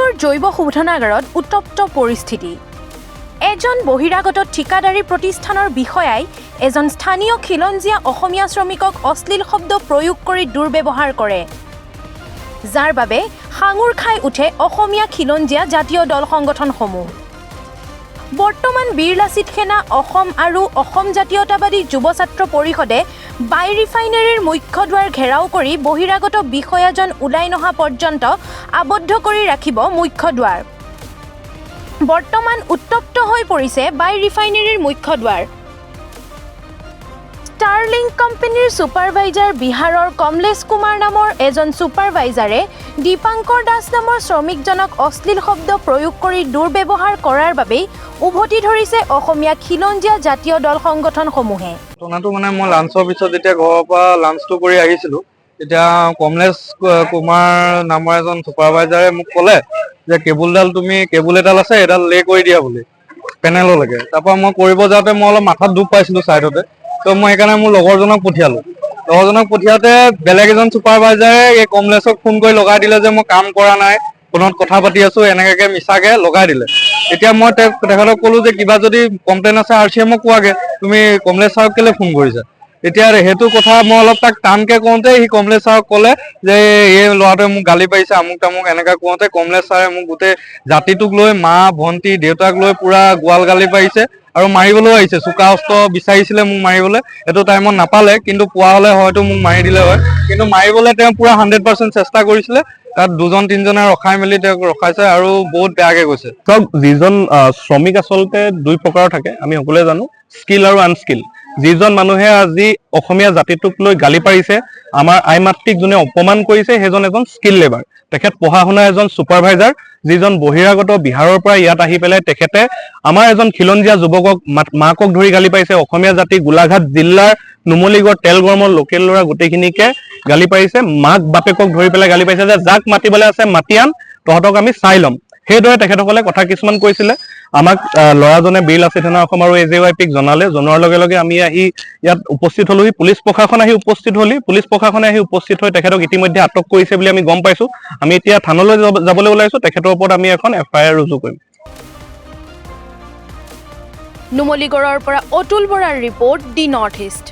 নুমলীগড় জৈৱ শোধনাগাৰত উত্তপ্ত পৰিস্থিতি। এজন বহিৰাগত ঠিকাদাৰী প্ৰতিষ্ঠানৰ বিষয়াই এজন স্থানীয় খিলঞ্জীয়া অসমীয়া শ্ৰমিকক অশ্লীল শব্দ প্ৰয়োগ কৰি দুৰ্ব্যৱহাৰ কৰে, যাৰ বাবে সাঙুৰ খাই উঠে অসমীয়া খিলঞ্জীয়া জাতীয় দল সংগঠনসমূহ। বৰ্তমান বীৰ লাচিত সেনা অসম আৰু অসম জাতীয়তাবাদী যুৱ ছাত্ৰ পৰিষদে বাই ৰিফাইনেৰীৰ মুখ্য দুৱাৰ ঘেৰাও কৰি বহিৰাগত বিষয়াজন ওলাই নহা পৰ্যন্ত আবদ্ধ কৰি ৰাখিব মুখ্য দুৱাৰ। বৰ্তমান উত্তপ্ত হৈ পৰিছে বাই ৰিফাইনেৰীৰ মুখ্য দুৱাৰ। ষ্টাৰলিং কোম্পানীৰ ছুপাৰভাইজাৰ বিহাৰৰ কমলেশ কুমাৰ নামৰ এজন ছুপাৰভাইজাৰে দীপাংকৰ দাস নামৰ শ্ৰমিকজনক অশ্লীল শব্দ প্ৰয়োগ কৰি দুৰ্ব্যৱহাৰ কৰাৰ বাবেই উভতি ধৰিছে অসমীয়া খিলঞ্জীয়া জাতীয় দল সংগঠনসমূহে। ঘটনাটো মানে মই লাঞ্চৰ পিছত যেতিয়া ঘৰৰ পৰা লাঞ্চটো কৰি আহিছিলোঁ, তেতিয়া কমলেশ কুমাৰ নামৰ এজন ছুপাৰভাইজাৰে মোক ক'লে যে কেবুল এডাল আছে, এডাল লে কৰি দিয়া বুলি পেনেললৈকে। তাৰপৰা মই কৰিব যাওঁতে মই অলপ মাথাত দুখ পাইছিলোঁ ছাইডতে, তো মই সেইকাৰণে মোৰ লগৰজনক পঠিয়ালোঁ। লগৰজনক পঠিয়াওঁতে বেলেগ এজন ছুপাৰভাইজাৰে এই কমলেশক ফোন কৰি লগাই দিলে যে মই কাম কৰা নাই, ফোনত কথা পাতি আছোঁ, এনেকৈ মিছাকৈ লগাই দিলে। এতিয়া মই তেখেতক ক'লোঁ যে কিবা যদি কমপ্লেইন আছে RCMক কোৱাগৈ, তুমি কমলেশ ছাৰক কেলৈ ফোন কৰিছা। এতিয়া সেইটো কথা মই অলপ তাক টানকৈ কওঁতে সি কমলেশ ছাৰক ক'লে যে এই ল'ৰাটোৱে মোক গালি পাৰিছে, আমুক তামুক এনেকৈ কওঁতে কমলেশ ছাৰে মোক গোটেই জাতিটোক লৈ, মা ভণ্টি দেউতাক লৈ পুৰা গোৱাল গালি পাৰিছে আৰু মাৰিবলৈও আহিছে। চোকা অস্ত্ৰ বিচাৰিছিলে মোক মাৰিবলৈ, এইটো টাইমত নাপালে, কিন্তু পোৱা হ'লে হয়তো মোক মাৰি দিলে হয়। কিন্তু মাৰিবলৈ তেওঁ পুৰা 100% চেষ্টা কৰিছিলে। তাত দুজন তিনিজনে ৰখাই মেলি তেওঁক ৰখাইছে আৰু বহুত বেয়াকৈ গৈছে। চাওক, যিজন শ্ৰমিক আচলতে দুই প্ৰকাৰৰ থাকে, আমি সকলোৱে জানো, স্কিল আৰু আনস্কিল। যিজন মানুহে আজি অসমীয়া জাতিটোক লৈ গালি পাৰিছে, আমাৰ আই মাতৃক যোনে অপমান কৰিছে, সেইজন এজন স্কিল লেবাৰ। তেখেত পঢ়া শুনা এজন ছুপাৰভাইজাৰ, যিজন বহিৰাগত বিহাৰৰ পৰা ইয়াত আহি পেলাই তেখেতে আমাৰ এজন খিলঞ্জীয়া যুৱকক মাকক ধৰি গালি পাৰিছে। অসমীয়া জাতি গোলাঘাট জিলাৰ নুমলীগড় তেলগৰমৰ লোকেল ল'ৰা গোটেইখিনিকে গালি পাৰিছে। মাক বাপেকক ধৰি পেলাই গালি পাৰিছে যে যাক মাতিবলৈ আছে মাতি আন, তহঁতক আমি চাই ল'ম। সেইদৰে তেখেতসকলে কথা কিছুমান কৈছিলে। আমাক ল'ৰাজনে বীৰ লাচিত সেনা অসম আৰু AJYPক জনোৱাৰ লগে লগে আমি আহি ইয়াত উপস্থিত হলোহি। পুলিচ প্ৰশাসন আহি উপস্থিত হ'লি। পুলিচ প্ৰশাসনে আহি উপস্থিত হৈ তেখেতক ইতিমধ্যে আটক কৰিছে বুলি আমি গম পাইছোঁ। আমি এতিয়া থানালৈ যাবলৈ ওলাইছোঁ। তেখেতৰ ওপৰত আমি এখন FIR ৰুজু কৰিম। নুমলীগড়ৰ পৰা অতুল বৰাৰ ৰিপৰ্ট, দি নৰ্থ ইষ্ট।